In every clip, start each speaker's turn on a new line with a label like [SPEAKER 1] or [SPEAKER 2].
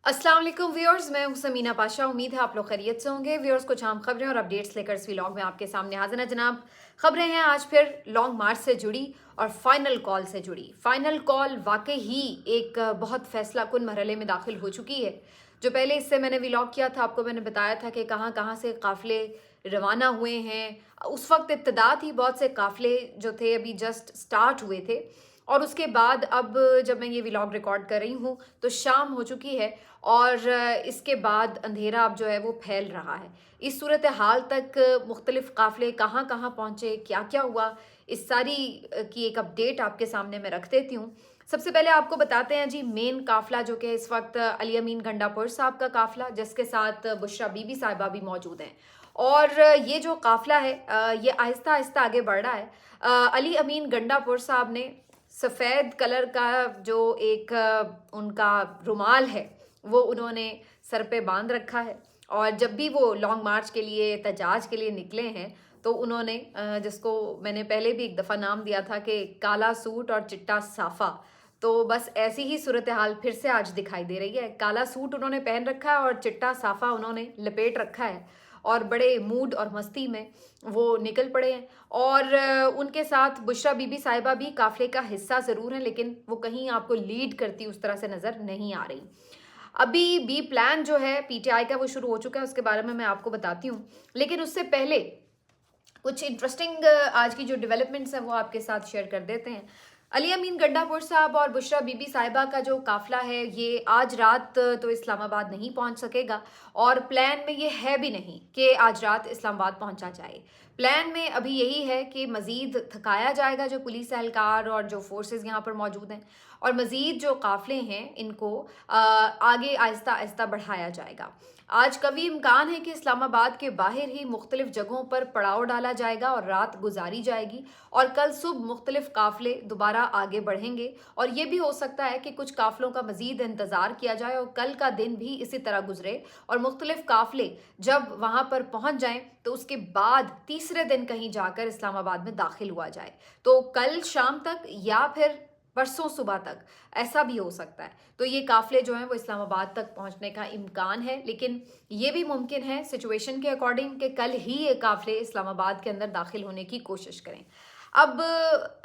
[SPEAKER 1] अस्सलाम वालेकुम व्यूअर्स, मैं हूं समीना पाशा। उम्मीद है आप लोग खैरियत से होंगे। व्यूअर्स, कुछ आम खबरें और अपडेट्स लेकर इस व्लॉग में आपके सामने हाजिर है जनाब। खबरें हैं आज फिर लॉन्ग मार्च से जुड़ी और फाइनल कॉल से जुड़ी। फाइनल कॉल वाकई ही एक बहुत फैसला कुन मरहले में दाखिल हो चुकी है। जो पहले इससे मैंने व्लॉग किया था, आपको मैंने बताया था कि कहाँ कहाँ से काफ़िले रवाना हुए हैं। उस वक्त इब्तदा थी, बहुत से काफ़िले जो थे अभी जस्ट स्टार्ट हुए थे, और उसके बाद अब जब मैं ये व्लॉग रिकॉर्ड कर रही हूँ तो शाम हो चुकी है और इसके बाद अंधेरा अब जो है वो फैल रहा है। इस सूरत हाल तक मुख्तलिफ काफ़िले कहाँ कहाँ पहुँचे, क्या क्या हुआ, इस सारी की एक अपडेट आपके सामने मैं रख देती हूँ। सबसे पहले आपको बताते हैं जी मेन काफ़िला जो कि इस वक्त अली अमीन गंडापुर साहब का काफ़िला, जिसके साथ बुशरा बीबी साहिबा भी मौजूद हैं। और ये जो काफ़िला है ये आहिस्ता आहिस्ता आगे बढ़ रहा है। अली अमीन गंडापुर साहब ने सफ़ेद कलर का जो एक उनका रुमाल है वो उन्होंने सर पे बांध रखा है, और जब भी वो लॉन्ग मार्च के लिए एहतजाज के लिए निकले हैं तो उन्होंने जिसको मैंने पहले भी एक दफ़ा नाम दिया था कि काला सूट और चिट्टा साफ़ा, तो बस ऐसी ही सूरत हाल फिर से आज दिखाई दे रही है। काला सूट उन्होंने पहन रखा है और चिट्टा साफ़ा उन्होंने लपेट रखा है, और बड़े मूड और मस्ती में वो निकल पड़े हैं। और उनके साथ बुशरा बीबी साहिबा भी काफ़िले का हिस्सा ज़रूर हैं, लेकिन वो कहीं आपको लीड करती उस तरह से नज़र नहीं आ रही। अभी बी प्लान जो है पीटीआई का वो शुरू हो चुका है, उसके बारे में मैं आपको बताती हूँ। लेकिन उससे पहले कुछ इंटरेस्टिंग आज की जो डेवलपमेंट्स हैं वो आपके साथ शेयर कर देते हैं। अली अमीन गंडापुर साहब और बुशरा बीबी साहिबा का जो काफ़िला है ये आज रात तो इस्लामाबाद नहीं पहुंच सकेगा, और प्लान में ये है भी नहीं कि आज रात इस्लामाबाद पहुंचा जाए। प्लान में अभी यही है कि मज़ीद थकाया जाएगा जो पुलिस एहलकार और जो फोर्सेस यहाँ पर मौजूद हैं, और मज़ीद जो काफ़िले हैं इनको आगे आहिस्ता आहिस्ता बढ़ाया जाएगा। आज कभी इम्कान है कि इस्लामाबाद के बाहर ही मुख्तलिफ जगहों पर पड़ाव डाला जाएगा और रात गुजारी जाएगी, और कल सुबह मुख्तलिफ काफ़िले दोबारा आगे बढ़ेंगे। और ये भी हो सकता है कि कुछ काफ़िलों का मज़ीद इंतज़ार किया जाए और कल का दिन भी इसी तरह गुजरे, और मुख्तलिफ काफ़िले जब वहाँ पर पहुँच जाएं तो उसके बाद तीसरे दिन कहीं जाकर इस्लामाबाद में दाखिल हुआ जाए। तो कल शाम तक या फिर परसों सुबह तक ऐसा भी हो सकता है। तो ये काफ़िले जो हैं वो इस्लामाबाद तक पहुंचने का इम्कान है, लेकिन ये भी मुमकिन है सिचुएशन के अकॉर्डिंग कि कल ही ये काफ़िले इस्लामाबाद के अंदर दाखिल होने की कोशिश करें। अब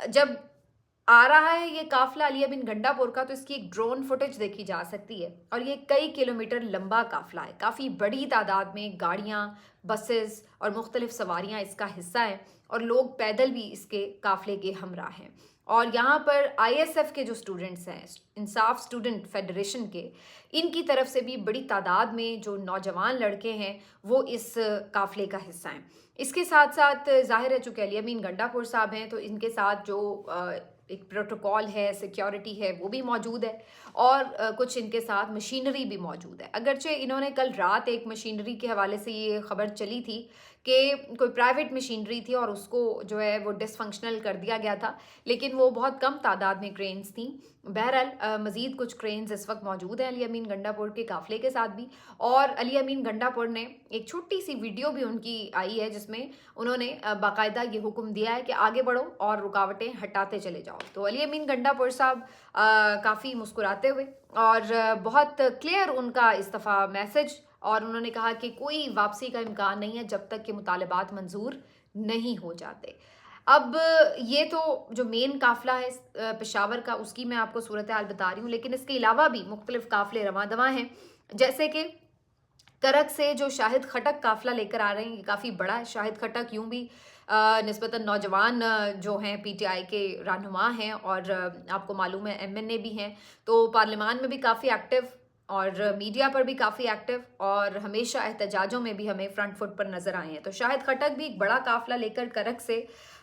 [SPEAKER 1] जब आ रहा है ये काफ़िला अली बिन गंडापुर का, तो इसकी एक ड्रोन फुटेज देखी जा सकती है, और ये कई किलोमीटर लंबा काफ़िला है। काफ़ी बड़ी तादाद में गाड़ियाँ, बसेस और मुख्तलिफ सवारियाँ इसका हिस्सा हैं, और लोग पैदल भी इसके काफ़िले के हमरा हैं। और यहाँ पर आईएसएफ के जो स्टूडेंट्स हैं, इंसाफ स्टूडेंट फेडरेशन के, इनकी तरफ से भी बड़ी तादाद में जो नौजवान लड़के हैं वो इस काफ़िले का हिस्सा हैं। इसके साथ साथ ज़ाहिर है चूँकि अली अमीन गंडापुर साहब हैं तो इनके साथ जो एक प्रोटोकॉल है, सिक्योरिटी है, वो भी मौजूद है, और कुछ इनके साथ मशीनरी भी मौजूद है। अगरचे इन्होंने कल रात एक मशीनरी के हवाले से ये खबर चली थी कि कोई प्राइवेट मशीनरी थी और उसको जो है वो डिसफंक्शनल कर दिया गया था, लेकिन वो बहुत कम तादाद में क्रेन्स थी। बहरहाल मज़ीद कुछ क्रेन्स इस वक्त मौजूद हैं अली अमीन गंडापुर के काफ़िले के साथ भी। और अली अमीन गंडापुर ने एक छोटी सी वीडियो भी उनकी आई है जिसमें उन्होंने बाकायदा ये हुक्म दिया है कि आगे बढ़ो और रुकावटें हटाते चले जाओ। तो अली अमीन गंडापुर साहब काफ़ी मुस्कुराते हुए और बहुत क्लियर उनका इस्तीफ़ा मैसेज, और उन्होंने कहा कि कोई वापसी का इम्कान नहीं है जब तक कि मुतालबात मंजूर नहीं हो जाते। अब ये तो जो मेन काफ़िला है पेशावर का, उसकी मैं आपको सूरत हाल बता रही हूँ, लेकिन इसके अलावा भी मुख्तलिफ काफ़िले रवां दवां हैं। जैसे कि करक से जो शाहिद खटक काफ़िला लेकर आ रहे हैं, ये काफ़ी बड़ा है। शाहिद खटक यूँ भी निस्बतन नौजवान जो हैं पीटीआई के रहनुमा हैं, और आपको मालूम है एमएनए भी हैं, तो पार्लियामान में भी काफ़ी एक्टिव और मीडिया पर भी काफ़ी एक्टिव, और हमेशा एहतजाजों में भी हमें फ्रंट फुट पर नज़र आए हैं। तो शाहिद खटक भी एक बड़ा काफ़िला लेकर करक से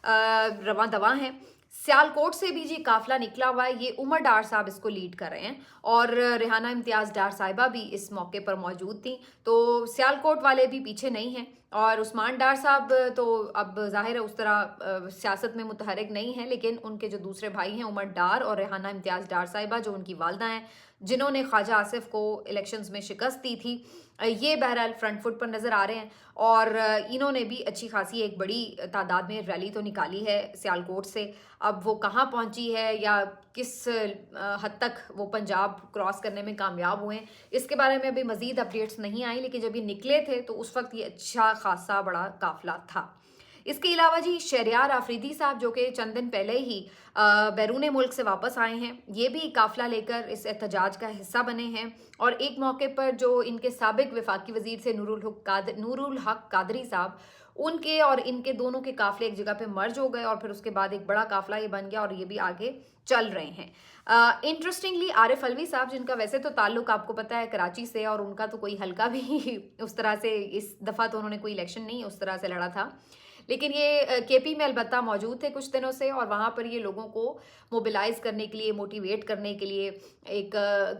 [SPEAKER 1] रवां दवां हैं। सियालकोट से भी जी काफ़िला निकला हुआ है, ये उमर डार साहब इसको लीड कर रहे हैं, और रेहाना इम्तियाज़ डार साहिबा भी इस मौके पर मौजूद थी। तो सियालकोट वाले भी पीछे नहीं हैं, اور عثمان ڈار صاحب تو اب ظاہر ہے اس طرح سیاست میں متحرک نہیں ہیں، لیکن ان کے جو دوسرے بھائی ہیں عمر ڈار اور ریحانہ امتیاز ڈار صاحبہ جو ان کی والدہ ہیں، جنہوں نے خواجہ آصف کو الیکشنز میں شکست دی تھی، یہ بہرحال فرنٹ فٹ پر نظر آ رہے ہیں، اور انہوں نے بھی اچھی خاصی ایک بڑی تعداد میں ریلی تو نکالی ہے سیالکوٹ سے۔ اب وہ کہاں پہنچی ہے یا کس حد تک وہ پنجاب کراس کرنے میں کامیاب ہوئے ہیں، اس کے بارے میں ابھی مزید اپڈیٹس نہیں آئی، لیکن جب یہ نکلے تھے تو اس وقت یہ اچھا خاصا بڑا قافلہ تھا۔ اس کے علاوہ جی شہریار آفریدی صاحب جو کہ چند دن پہلے ہی بیرون ملک سے واپس آئے ہیں، یہ بھی قافلہ لے کر اس احتجاج کا حصہ بنے ہیں، اور ایک موقع پر جو ان کے سابق وفاقی وزیر تھے نور الحق قادری صاحب، ان کے اور ان کے دونوں کے قافلے ایک جگہ پہ مرج ہو گئے، اور پھر اس کے بعد ایک بڑا قافلہ یہ بن گیا، اور یہ بھی آگے چل رہے ہیں۔ انٹرسٹنگلی عارف علوی صاحب، جن کا ویسے تو تعلق آپ کو پتہ ہے کراچی سے، اور ان کا تو کوئی حلقہ بھی اس طرح سے اس دفعہ تو انہوں نے کوئی الیکشن نہیں اس طرح سے لڑا تھا، لیکن یہ کے پی میں البتہ موجود تھے کچھ دنوں سے، اور وہاں پر یہ لوگوں کو موبلائز کرنے کے لیے، موٹیویٹ کرنے کے لیے ایک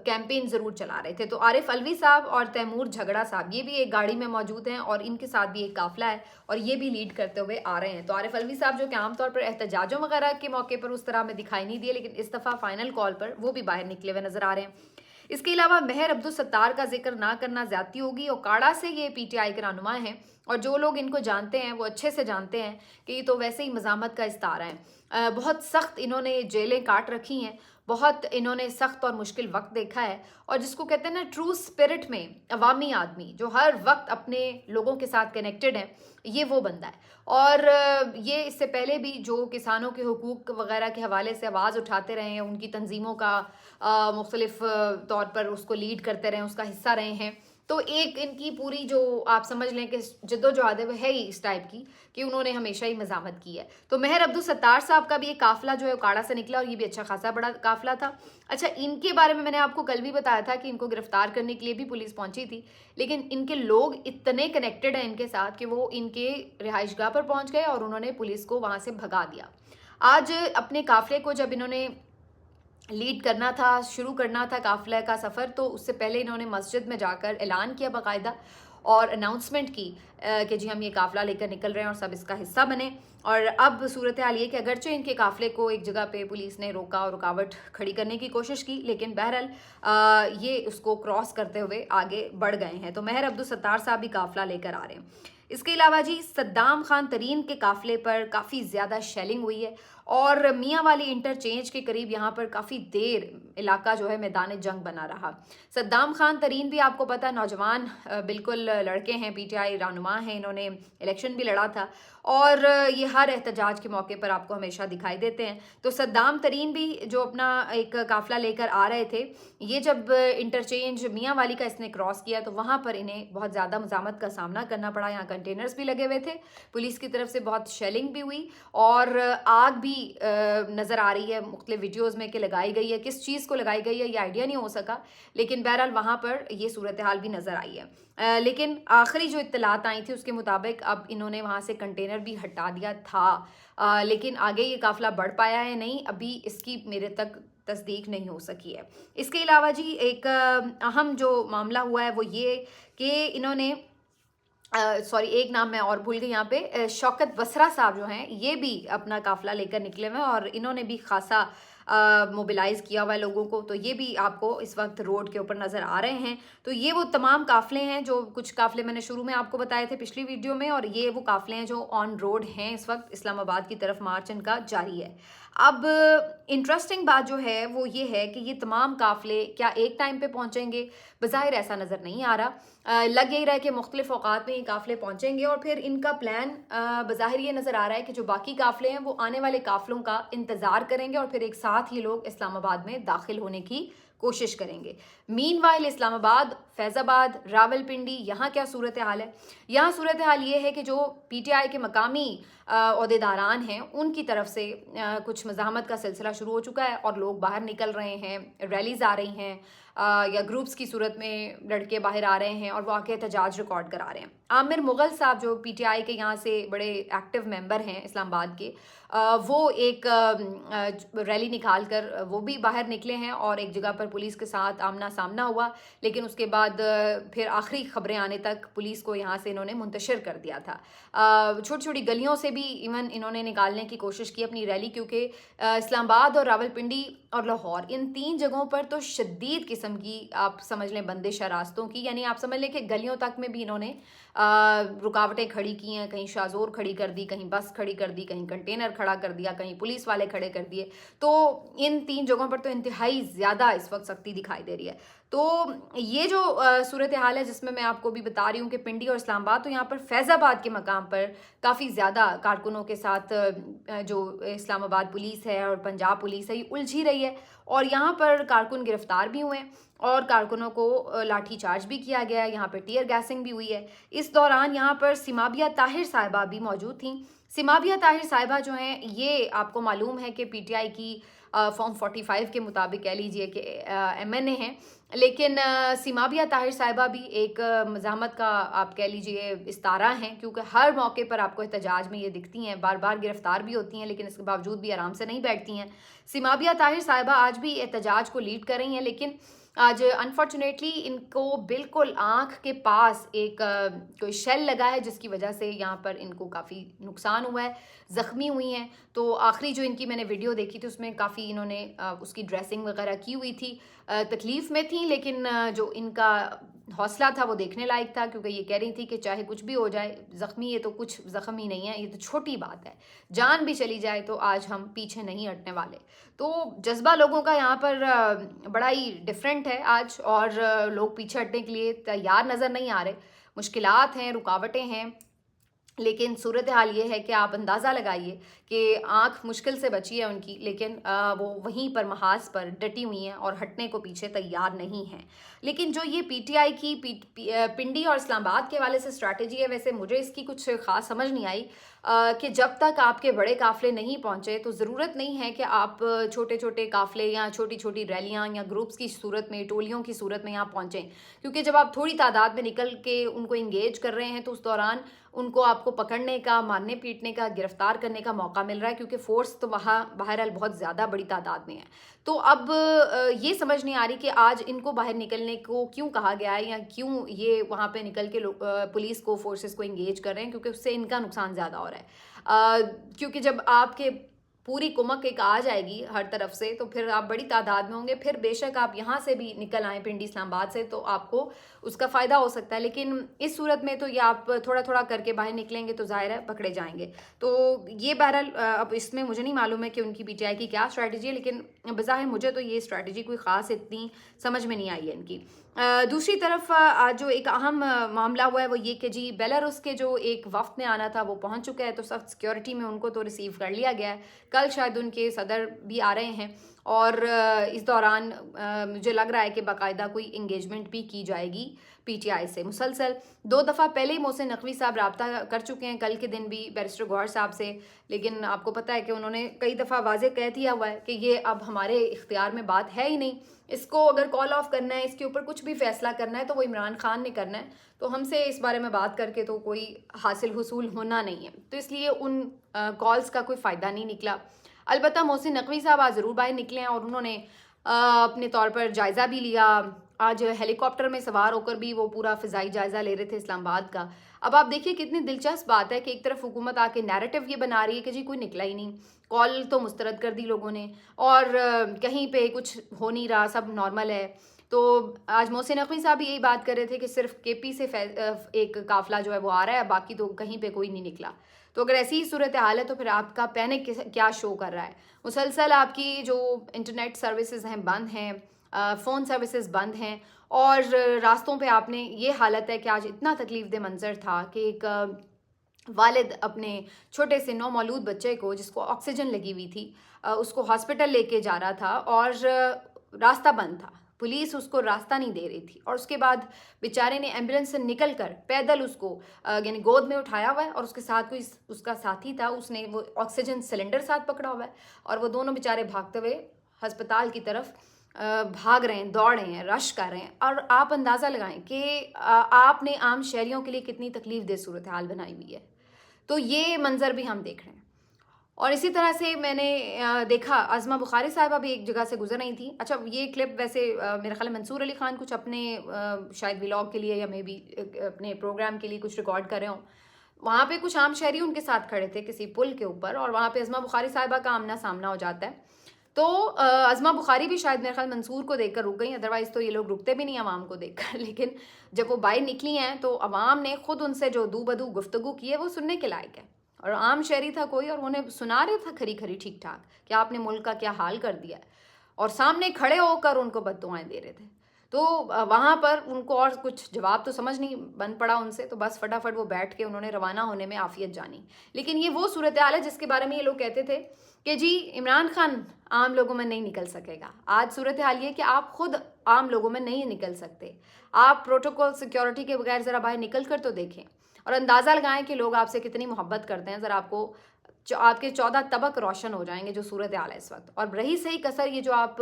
[SPEAKER 1] کیمپین ضرور چلا رہے تھے۔ تو عارف علوی صاحب اور تیمور جھگڑا صاحب یہ بھی ایک گاڑی میں موجود ہیں، اور ان کے ساتھ بھی ایک قافلہ ہے، اور یہ بھی لیڈ کرتے ہوئے آ رہے ہیں۔ تو عارف علوی صاحب جو کہ عام طور پر احتجاجوں وغیرہ کے موقع پر اس طرح میں دکھائی نہیں دیے، لیکن اس دفعہ فائنل کال پر وہ بھی باہر نکلے ہوئے نظر آ رہے ہیں۔ اس کے علاوہ مہر عبدالستار کا ذکر نہ کرنا زیادتی ہوگی، اوکاڑا سے یہ پی ٹی آئی کے رہنما ہیں، اور جو لوگ ان کو جانتے ہیں وہ اچھے سے جانتے ہیں کہ یہ تو ویسے ہی مزاحمت کا استعارہ ہے۔ بہت سخت انہوں نے جیلیں کاٹ رکھی ہیں، بہت انہوں نے سخت اور مشکل وقت دیکھا ہے، اور جس کو کہتے ہیں نا ٹرو اسپرٹ میں عوامی آدمی جو ہر وقت اپنے لوگوں کے ساتھ کنیکٹڈ ہے، یہ وہ بندہ ہے۔ اور یہ اس سے پہلے بھی جو کسانوں کے حقوق وغیرہ کے حوالے سے آواز اٹھاتے رہے ہیں، ان کی تنظیموں کا مختلف طور پر اس کو لیڈ کرتے رہے ہیں، اس کا حصہ رہے ہیں، تو ایک ان کی پوری جو آپ سمجھ لیں کہ جد و جہاد وہ ہے ہی اس ٹائپ کی کہ انہوں نے ہمیشہ ہی مزاحمت کی ہے۔ تو مہر عبدالستار صاحب کا بھی ایک قافلہ جو ہے اکاڑا سے نکلا، اور یہ بھی اچھا خاصا بڑا قافلہ تھا۔ اچھا، ان کے بارے میں نے آپ کو کل بھی بتایا تھا کہ ان کو گرفتار کرنے کے لیے بھی پولیس پہنچی تھی، لیکن ان کے لوگ اتنے کنیکٹڈ ہیں ان کے ساتھ کہ وہ ان کے رہائش گاہ پر پہنچ گئے، اور انہوں نے پولیس کو وہاں سے بھگا دیا۔ آج اپنے قافلے کو جب انہوں نے لیڈ کرنا تھا، شروع کرنا تھا قافلہ کا سفر، تو اس سے پہلے انہوں نے مسجد میں جا کر اعلان کیا باقاعدہ، اور اناؤنسمنٹ کی کہ جی ہم یہ قافلہ لے کر نکل رہے ہیں اور سب اس کا حصہ بنے۔ اور اب صورتحال یہ کہ اگرچہ ان کے قافلے کو ایک جگہ پہ پولیس نے روکا اور رکاوٹ کھڑی کرنے کی کوشش کی، لیکن بہرحال یہ اس کو کراس کرتے ہوئے آگے بڑھ گئے ہیں۔ تو مہر عبدالستار صاحب بھی قافلہ لے کر آ رہے ہیں۔ اس کے علاوہ جی صدام خان ترین کے قافلے پر کافی زیادہ شیلنگ ہوئی ہے، اور میاں والی انٹرچینج کے قریب یہاں پر کافی دیر علاقہ جو ہے میدان جنگ بنا رہا۔ صدام خان ترین بھی آپ کو پتہ نوجوان بالکل لڑکے ہیں، پی ٹی آئی رہنما ہیں، انہوں نے الیکشن بھی لڑا تھا، اور یہ ہر احتجاج کے موقع پر آپ کو ہمیشہ دکھائی دیتے ہیں۔ تو صدام ترین بھی جو اپنا ایک قافلہ لے کر آ رہے تھے، یہ جب انٹرچینج میاں والی کا اس نے کراس کیا تو وہاں پر انہیں بہت زیادہ مزاحمت کا سامنا کرنا پڑا۔ یہاں کنٹینرز بھی لگے ہوئے تھے، پولیس کی طرف سے بہت شیلنگ بھی ہوئی، اور آگ بھی نظر آ رہی ہے مختلف ویڈیوز میں کہ لگائی گئی ہے، کس چیز کو لگائی گئی ہے یہ آئیڈیا نہیں ہو سکا، لیکن بہرحال وہاں پر یہ صورتحال بھی نظر آئی ہے۔ لیکن آخری جو اطلاعات آئی تھی اس کے مطابق اب انہوں نے وہاں سے کنٹینر بھی ہٹا دیا تھا، لیکن آگے یہ قافلہ بڑھ پایا ہے نہیں، ابھی اس کی میرے تک تصدیق نہیں ہو سکی ہے۔ اس کے علاوہ جی ایک اہم جو معاملہ ہوا ہے وہ یہ کہ انہوں نے ایک نام میں اور بھول گئی یہاں پہ، شوکت بسرا صاحب جو ہیں یہ بھی اپنا قافلہ لے کر نکلے ہوئے ہیں، اور انہوں نے بھی خاصا موبلائز کیا ہوا ہے لوگوں کو، تو یہ بھی آپ کو اس وقت روڈ کے اوپر نظر آ رہے ہیں۔ تو یہ وہ تمام قافلے ہیں جو کچھ قافلے میں نے شروع میں آپ کو بتائے تھے پچھلی ویڈیو میں، اور یہ وہ قافلے ہیں جو آن روڈ ہیں اس وقت، اسلام آباد کی طرف مارچ ان کا جاری ہے۔ اب انٹرسٹنگ بات جو ہے وہ یہ ہے کہ یہ تمام قافلے کیا ایک ٹائم پہ پہنچیں گے؟ بظاہر ایسا نظر نہیں آ رہا، لگ یہی رہا ہے کہ مختلف اوقات میں یہ قافلے پہنچیں گے، اور پھر ان کا پلان بظاہر یہ نظر آ رہا ہے کہ جو باقی قافلے ہیں وہ آنے والے قافلوں کا انتظار کریں گے، اور پھر ایک ساتھ ہی لوگ اسلام آباد میں داخل ہونے کی کوشش کریں گے۔ مین وائل اسلام آباد، فیض آباد، راول پنڈی، یہاں کیا صورتحال ہے؟ یہاں صورتحال یہ ہے کہ جو پی ٹی آئی کے مقامی عہدیداران ہیں ان کی طرف سے کچھ مزاحمت کا سلسلہ شروع ہو چکا ہے، اور لوگ باہر نکل رہے ہیں، ریلیز آ رہی ہیں، या ग्रुप्स की सूरत में लड़के बाहर आ रहे हैं और वो आके एहतजाज रिकॉर्ड करा रहे हैं। आमिर मुगल साहब जो पीटीआई के यहाँ से बड़े एक्टिव मेंबर हैं इस्लामाबाद के, वो एक रैली निकाल कर वो भी बाहर निकले हैं और एक जगह पर पुलिस के साथ आमना सामना हुआ, लेकिन उसके बाद फिर आखिरी खबरें आने तक पुलिस को यहाँ से इन्होंने मुंतशिर कर दिया था। छोटी छोटी गलियों से भी इवन इन्होंने निकालने की कोशिश की अपनी रैली, क्योंकि इस्लामाबाद और रावलपिंडी और लाहौर इन 3 जगहों पर तो शदीद किस्म की आप समझ लें बंदिश है रास्तों की, यानी आप समझ लें कि गलियों तक में भी इन्होंने रुकावटें खड़ी की हैं, कहीं शाजोर खड़ी कर दी, कहीं बस खड़ी कर दी, कहीं कंटेनर खड़ा कर दिया, कहीं पुलिस वाले खड़े कर दिए। तो इन 3 जगहों पर तो इंतहाई ज़्यादा इस वक्त सख्ती दिखाई दे रही है। तो ये जो सूरत हाल है जिसमें मैं आपको भी बता रही हूँ कि पिंडी और इस्लामाबाद, तो यहाँ पर फैज़ाबाद के मकाम पर काफ़ी ज़्यादा कारकुनों के साथ जो इस्लामाबाद पुलिस है और पंजाब पुलिस है ये उलझी रही है, और यहाँ पर कारकुन गिरफ्तार भी हुए और कारकुनों को लाठी चार्ज भी किया गया है, यहाँ पर टीयर गैसिंग भी हुई है। इस दौरान यहाँ पर सिमाबिया ताहिर साहिबा भी मौजूद थी। सिमाबिया ताहिर साहिबा जो हैं ये आपको मालूम है कि पीटीआई की फॉर्म 45 के मुताबिक कह लीजिए कि एमएनए हैं, लेकिन सिमाबिया ताहिर साहिबा भी एक मज़ाहमत का आप कह लीजिए इस्तारा हैं, क्योंकि हर मौके पर आपको एहतजाज में ये दिखती हैं, बार बार गिरफ्तार भी होती हैं, लेकिन इसके बावजूद भी आराम से नहीं बैठती हैं। सिमाबिया ताहिर साहिबा आज भी एहतजाज को लीड कर रही हैं, लेकिन आज अनफॉर्चुनेटली इनको बिल्कुल आँख के पास एक कोई शेल लगा है, जिसकी वजह से यहाँ पर इनको काफ़ी नुकसान हुआ है, ज़ख्मी हुई हैं। तो आखिरी जो इनकी मैंने वीडियो देखी थी उसमें काफ़ी इन्होंने उसकी ड्रेसिंग वगैरह की हुई थी, तकलीफ़ में थी, लेकिन जो इनका हौसला था वो देखने लायक था, क्योंकि ये कह रही थी कि चाहे कुछ भी हो जाए, ज़ख्मी ये तो कुछ ज़ख्म ही नहीं है, ये तो छोटी बात है, जान भी चली जाए तो आज हम पीछे नहीं हटने वाले। तो जज्बा लोगों का यहाँ पर बड़ा ही डिफरेंट है आज, और लोग पीछे हटने के लिए तैयार नज़र नहीं आ रहे। मुश्किलात हैं, रुकावटें हैं, लेकिन सूरत हाल ये है कि आप अंदाज़ा लगाइए कि आँख मुश्किल से बची है उनकी, लेकिन वो वहीं पर महाज पर डटी हुई हैं और हटने को पीछे तैयार नहीं हैं। लेकिन जो ये पीटीआई की पिंडी और इस्लामाबाद के वाले से स्ट्रैटेजी है, वैसे मुझे इसकी कुछ ख़ास समझ नहीं आई कि जब तक आपके बड़े काफ़िले नहीं पहुँचे तो ज़रूरत नहीं है कि आप छोटे छोटे काफ़िले या छोटी छोटी रैलियाँ या ग्रुप्स की सूरत में, टोलियों की सूरत में यहाँ पहुँचें, क्योंकि जब आप थोड़ी तादाद में निकल के उनको इंगेज कर रहे हैं तो उस दौरान उनको आपको पकड़ने का, मारने पीटने का, गिरफ्तार करने का मौका मिल रहा है, क्योंकि फोर्स तो वहाँ बहरहाल बहुत ज़्यादा बड़ी तादाद में है। तो अब ये समझ नहीं आ रही कि आज इनको बाहर निकलने को क्यों कहा गया है, या क्यों ये वहाँ पे निकल के पुलिस को, फोर्सेस को इंगेज कर रहे हैं, क्योंकि उससे इनका नुकसान ज़्यादा हो रहा है। क्योंकि जब आपके पूरी कुमक एक आ जाएगी हर तरफ से, तो फिर आप बड़ी तादाद में होंगे, फिर बेशक आप यहाँ से भी निकल आएँ पिंडी इस्लामाबाद से, तो आपको उसका फ़ायदा हो सकता है। लेकिन इस सूरत में तो ये आप थोड़ा थोड़ा करके बाहर निकलेंगे तो ज़ाहिर है पकड़े जाएंगे। तो ये बहरहाल अब इसमें मुझे नहीं मालूम है कि उनकी पीटीआई की क्या स्ट्रैटेजी है, लेकिन बज़ाहिर मुझे तो ये स्ट्रैटेजी कोई ख़ास इतनी समझ में नहीं आई है इनकी। दूसरी तरफ आज जो एक अहम मामला हुआ है वो ये कि जी बेलारूस के जो एक वफ्द ने आना था वो पहुंच चुका है, तो सख्त सिक्योरिटी में उनको तो रिसीव कर लिया गया है। कल शायद उनके सदर भी आ रहे हैं, और इस दौरान मुझे लग रहा है कि बाकायदा कोई इंगेजमेंट भी की जाएगी पीटीआई से। मुसलसल 2 दफ़ा पहले ही मोहसिन नकवी साहब रब्ता कर चुके हैं, कल के दिन भी बैरिस्टर गौहर साहब से, लेकिन आपको पता है कि उन्होंने कई दफ़ा वाज़े कह दिया हुआ है कि ये अब हमारे इख्तियार में बात है ही नहीं, इसको अगर कॉल ऑफ करना है, इसके ऊपर कुछ भी फैसला करना है तो वो इमरान खान ने करना है, तो हमसे इस बारे में बात करके तो कोई हासिल हुसूल होना नहीं है। तो इसलिए उन कॉल्स का कोई फ़ायदा नहीं निकला। अलबत्ता मोहसिन नकवी साहब आज ज़रूर बाहर निकले हैं और उन्होंने अपने तौर पर जायज़ा भी लिया। आज हेलीकॉप्टर में सवार होकर भी वो पूरा फ़िज़ाई जायज़ा ले रहे थे इस्लामाबाद का। अब आप देखिए कितनी दिलचस्प बात है कि एक तरफ हुकूमत आके नैरेटिव ये बना रही है कि जी कोई निकला ही नहीं, कॉल तो मुस्तरद कर दी लोगों ने, और कहीं पे कुछ हो नहीं रहा, सब नॉर्मल है। तो आज मोहसिन नकवी साहब भी यही बात कर रहे थे कि सिर्फ केपी से एक काफ़िला जो है वो आ रहा है, बाकी तो कहीं पे कोई नहीं निकला। तो अगर ऐसी ही सूरत हाल है तो फिर आपका पैनिक क्या शो कर रहा है? मुसलसल आपकी जो इंटरनेट सर्विसेज हैं बंद हैं, फ़ोन सर्विसेज बंद हैं, और रास्तों पे आपने ये हालत है कि आज इतना तकलीफ़ दे मंज़र था कि एक वालिद अपने छोटे से नौमौलूद बच्चे को, जिसको ऑक्सीजन लगी हुई थी, उसको हॉस्पिटल लेके जा रहा था और रास्ता बंद था, पुलिस उसको रास्ता नहीं दे रही थी, और उसके बाद बेचारे ने एम्बुलेंस से निकल कर पैदल उसको यानी गोद में उठाया हुआ है, और उसके साथ कोई उसका साथी था, उसने वो ऑक्सीजन सिलेंडर साथ पकड़ा हुआ है, और वो दोनों बेचारे भागते हुए हस्पताल की तरफ भाग रहे हैं, दौड़ रहे हैं, रश कर रहे हैं, और आप अंदाज़ा लगाएं कि आपने आम शहरियों के लिए कितनी तकलीफ दे सूरत हाल बनाई हुई है। तो ये मंज़र भी हम देख रहे हैं। और इसी तरह से मैंने देखा आज़मा बुखारी साहिबा भी एक जगह से गुजर रही थी। अच्छा, ये क्लिप वैसे मेरा ख्याल है मंसूर अली ख़ान कुछ अपने शायद व्लॉग के लिए या मे बी अपने प्रोग्राम के लिए कुछ रिकॉर्ड कर रहे हों। वहाँ पे कुछ आम शहरी उनके साथ खड़े थे किसी पुल के ऊपर, और वहाँ पे आज़मा बुखारी साहिबा का आमना सामना हो जाता है। तो आज़मा बुखारी भी शायद मेरे ख्याल मंसूर को देखकर रुक गई, अदरवाइज़ तो ये लोग रुकते भी नहीं अवाम को देखकर। लेकिन जब वो बाहर निकली हैं तो अवाम ने खुद उनसे जो दू बदू गुफ्तगू की है वो सुनने के लायक है। और आम शहरी था कोई, और उन्हें सुना रहा था खरी खरी ठीक ठाक कि आपने मुल्क का क्या हाल कर दिया है, और सामने खड़े होकर उनको बद्दुआएं दे रहे थे। तो वहाँ पर उनको और कुछ जवाब तो समझ नहीं बन पड़ा उनसे, तो बस फटाफट वो बैठ के उन्होंने रवाना होने में आफियत जानी। लेकिन ये वो सूरत हाल है जिसके बारे में ये लोग कहते थे कि जी इमरान खान आम लोगों में नहीं निकल सकेगा। आज सूरत हाल ये कि आप खुद आम लोगों में नहीं निकल सकते। आप प्रोटोकॉल सिक्योरिटी के बगैर ज़रा बाहर निकल कर तो देखें और अंदाज़ा लगाएं कि लोग आपसे कितनी मोहब्बत करते हैं। ज़रा आपको आपके 14 तबक रोशन हो जाएंगे जो सूरत हाल है इस वक्त। और रही सही कसर ये जो आप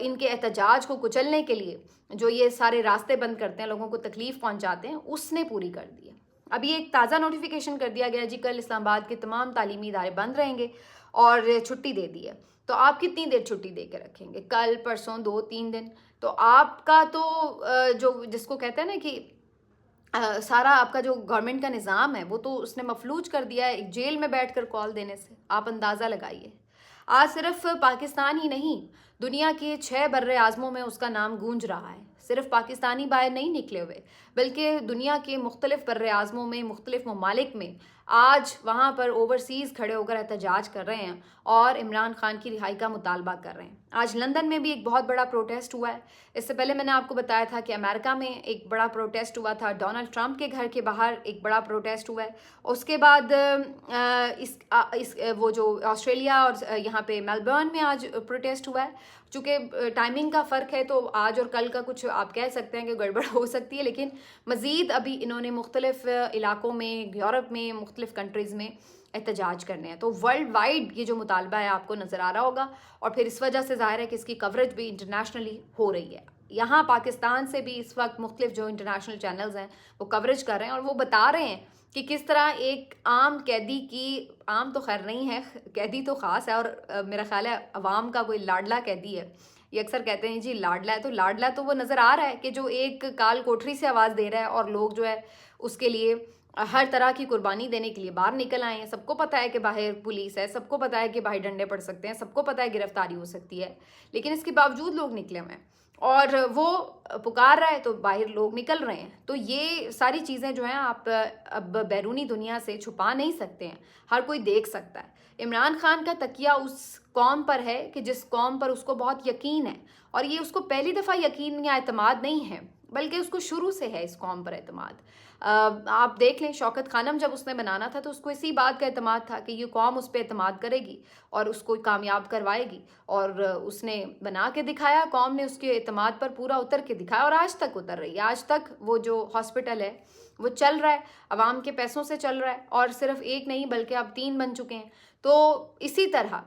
[SPEAKER 1] इनके एहतजाज को कुचलने के लिए जो ये सारे रास्ते बंद करते हैं, लोगों को तकलीफ़ पहुंचाते हैं, उसने पूरी कर दी है। अभी एक ताज़ा नोटिफिकेशन कर दिया गया जी, कल इस्लामाबाद के तमाम तालीमी इदारे बंद रहेंगे और छुट्टी दे दी है। तो आप कितनी देर छुट्टी दे के रखेंगे? कल, परसों, 2-3 दिन? तो आपका तो जो जिसको कहते हैं ना कि सारा आपका जो गवर्नमेंट का निज़ाम है वो तो उसने मफलूज कर दिया है एक जेल में बैठकर कॉल देने से। आप अंदाज़ा लगाइए। आज सिर्फ पाकिस्तान ही नहीं, दुनिया के 6 बर्रे आज़मों में उसका नाम गूंज रहा है। सिर्फ पाकिस्तानी बाहर नहीं निकले हुए, बल्कि दुनिया के मुख्तलिफ बर्रे आज़मों में, मुख्तलिफ ममालिक में आज वहाँ पर ओवरसीज़ खड़े होकर एहतजाज कर रहे हैं और इमरान खान की रिहाई का मुतालबा कर रहे हैं। आज लंदन में भी एक बहुत बड़ा प्रोटेस्ट हुआ है। इससे पहले मैंने आपको बताया था कि अमेरिका में एक बड़ा प्रोटेस्ट हुआ था, डोनाल्ड ट्रंप के घर के बाहर एक बड़ा प्रोटेस्ट हुआ है। उसके बाद वो जो ऑस्ट्रेलिया और यहाँ पे मेलबर्न में आज प्रोटेस्ट हुआ है। चूँकि टाइमिंग का फ़र्क है तो आज और कल का कुछ आप कह सकते हैं कि गड़बड़ हो सकती है, लेकिन मज़ीद अभी इन्होंने मुख्तलिफ़ इलाकों में, यूरोप में, मुख्तलिफ़ कंट्रीज़ में एहतजाज करने हैं। तो वर्ल्ड वाइड ये जो मुतालबा है आपको नज़र आ रहा होगा, और फिर इस वजह से ज़ाहिर है कि इसकी कवरेज भी इंटरनेशनली हो रही है। यहाँ पाकिस्तान से भी इस वक्त मुख्तलिफ जो इंटरनेशनल चैनल्स हैं वो कवरेज कर रहे हैं और वो बता रहे हैं कि किस तरह एक आम कैदी की, आम तो खैर नहीं है, कैदी तो ख़ास है, और मेरा ख्याल है अवाम का कोई लाडला कैदी है। ये अक्सर कहते हैं जी लाडला है, तो लाडला तो वो नज़र आ रहा है कि जो एक काल कोठरी से आवाज़ दे रहा है, और लोग जो है उसके लिए हर तरह की कुर्बानी देने के लिए बाहर निकल आए हैं। सबको पता है कि बाहर पुलिस है, सबको पता है कि बाहर डंडे पड़ सकते हैं, सबको पता है गिरफ्तारी हो सकती है, लेकिन इसके बावजूद लोग निकले हुए हैं और वो पुकार रहा है तो बाहर लोग निकल रहे हैं। तो ये सारी चीज़ें जो हैं आप अब बैरूनी दुनिया से छुपा नहीं सकते हैं, हर कोई देख सकता है। इमरान खान का तकिया उस कौम पर है कि जिस कौम पर उसको बहुत यकीन है, और ये उसको पहली दफ़ा यकीन या एतमाद नहीं है, बल्कि उसको शुरू से है इस कौम पर एतमाद। आप देख लें, शौकत खानम जब उसने बनाना था तो उसको इसी बात का एतमाद था कि ये कौम उस पर एतमाद करेगी और उसको कामयाब करवाएगी, और उसने बना के दिखाया। कौम ने उसके एतमाद पर पूरा उतर के दिखाया और आज तक उतर रही है। आज तक वो जो हॉस्पिटल है वो चल रहा है, आवाम के पैसों से चल रहा है, और सिर्फ एक नहीं बल्कि अब 3 बन चुके हैं। तो इसी तरह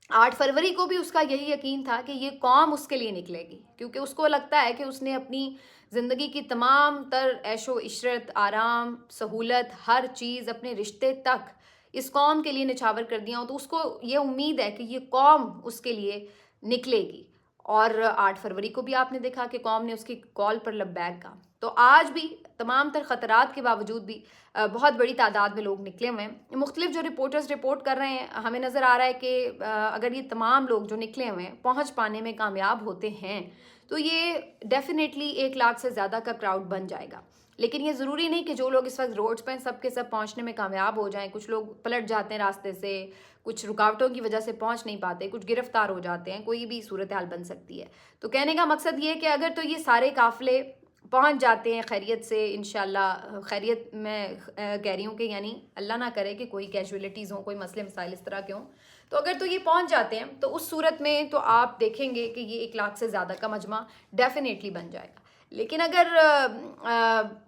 [SPEAKER 1] 8 फरवरी को भी उसका यही यकीन था कि ये कौम उसके लिए निकलेगी, क्योंकि उसको लगता है कि उसने अपनी ज़िंदगी की तमाम तर ऐशो इशरत, आराम, सहूलत, हर चीज़, अपने रिश्ते तक इस कौम के लिए निछावर कर दिया हो। तो उसको ये उम्मीद है कि ये कौम उसके लिए निकलेगी। और 8 फरवरी को भी आपने देखा कि कौम ने उसकी कॉल पर लब्बैक कहा। तो आज भी तमाम तर ख़तरात के बावजूद भी बहुत बड़ी तादाद में लोग निकले हुए हैं। मुख्तलिफ जो रिपोर्टर्स रिपोर्ट कर रहे हैं, हमें नज़र आ रहा है कि अगर ये तमाम लोग जो निकले हुए हैं पहुंच पाने में कामयाब होते हैं तो ये डेफिनेटली 1 लाख से ज़्यादा का क्राउड बन जाएगा। लेकिन ये ज़रूरी नहीं कि जो लोग इस वक्त रोड्स पर सब के सब पहुंचने में कामयाब हो जाएं। कुछ लोग पलट जाते हैं रास्ते से, कुछ रुकावटों की वजह से पहुंच नहीं पाते, कुछ गिरफ्तार हो जाते हैं, कोई भी सूरत हाल बन सकती है। तो कहने का मकसद ये है कि अगर तो ये सारे काफ़िले पहुंच जाते हैं खैरियत से, इंशाल्लाह खैरियत मैं कह रही हूँ कि यानी अल्लाह ना करे कि कोई कैजुअलिटीज़ हों, कोई मसले मसाइल इस तरह के हों, तो अगर तो ये पहुंच जाते हैं तो उस सूरत में तो आप देखेंगे कि ये 1 लाख से ज़्यादा का मजमा डेफिनेटली बन जाएगा। لیکن اگر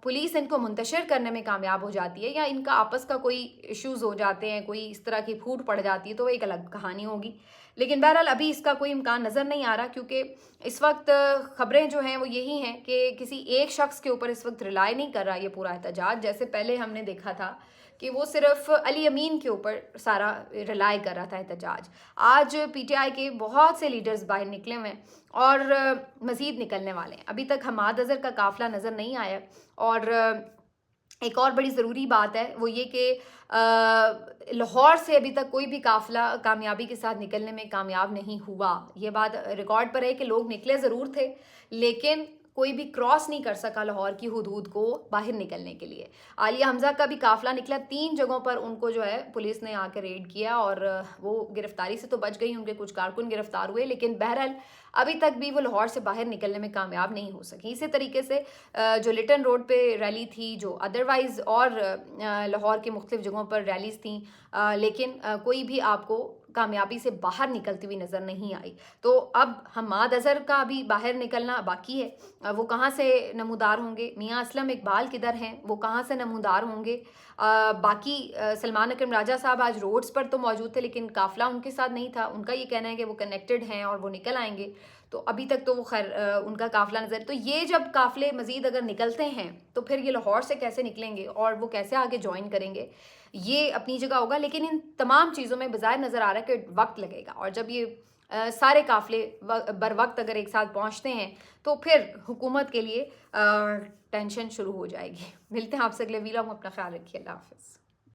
[SPEAKER 1] پولیس ان کو منتشر کرنے میں کامیاب ہو جاتی ہے یا ان کا آپس کا کوئی ایشوز ہو جاتے ہیں، کوئی اس طرح کی پھوٹ پڑ جاتی ہے، تو وہ ایک الگ کہانی ہوگی. لیکن بہرحال ابھی اس کا کوئی امکان نظر نہیں آ رہا، کیونکہ اس وقت خبریں جو ہیں وہ یہی ہیں کہ کسی ایک شخص کے اوپر اس وقت ریلائی نہیں کر رہا یہ پورا احتجاج. جیسے پہلے ہم نے دیکھا تھا کہ وہ صرف علی امین کے اوپر سارا ریلائی کر رہا تھا احتجاج. آج پی ٹی آئی کے بہت سے لیڈرز باہر نکلے ہوئے ہیں اور مزید نکلنے والے ہیں. ابھی تک حماد اظہر کا قافلہ نظر نہیں آیا. اور ایک اور بڑی ضروری بات ہے وہ یہ کہ لاہور سے ابھی تک کوئی بھی قافلہ کامیابی کے ساتھ نکلنے میں کامیاب نہیں ہوا. یہ بات ریکارڈ پر ہے کہ لوگ نکلے ضرور تھے لیکن کوئی بھی کراس نہیں کر سکا لاہور کی حدود کو باہر نکلنے کے لیے. عالیہ حمزہ کا بھی قافلہ نکلا، 3 جگہوں پر ان کو جو ہے پولیس نے آ کے ریڈ کیا اور وہ گرفتاری سے تو بچ گئی، ان کے کچھ کارکن گرفتار ہوئے، لیکن بہرحال ابھی تک بھی وہ لاہور سے باہر نکلنے میں کامیاب نہیں ہو سکی. اسی طریقے سے جو لٹن روڈ پہ ریلی تھی، جو ادروائز اور لاہور کے مختلف جگہوں پر ریلیز تھیں، لیکن کوئی بھی آپ کو کامیابی سے باہر نکلتی ہوئی نظر نہیں آئی. تو اب حماد اظہر کا بھی باہر نکلنا باقی ہے. وہ کہاں سے نمودار ہوں گے؟ میاں اسلم اقبال کدھر ہیں؟ وہ کہاں سے نمودار ہوں گے؟ باقی سلمان اکرم راجہ صاحب آج روڈز پر تو موجود تھے لیکن قافلہ ان کے ساتھ نہیں تھا. ان کا یہ کہنا ہے کہ وہ کنیکٹڈ ہیں اور وہ نکل آئیں گے. تو ابھی تک تو وہ خیر ان کا قافلہ نظر. تو یہ جب قافلے مزید اگر نکلتے ہیں تو پھر یہ لاہور سے کیسے نکلیں گے اور وہ کیسے آگے جوائن کریں گے، یہ اپنی جگہ ہوگا. لیکن ان تمام چیزوں میں بظاہر نظر آ رہا ہے کہ وقت لگے گا، اور جب یہ سارے قافلے بر وقت اگر ایک ساتھ پہنچتے ہیں تو پھر حکومت کے لیے ٹینشن شروع ہو جائے گی. ملتے ہیں آپ سے اگلے ویلاگ میں. اپنا خیال رکھیے. اللہ حافظ.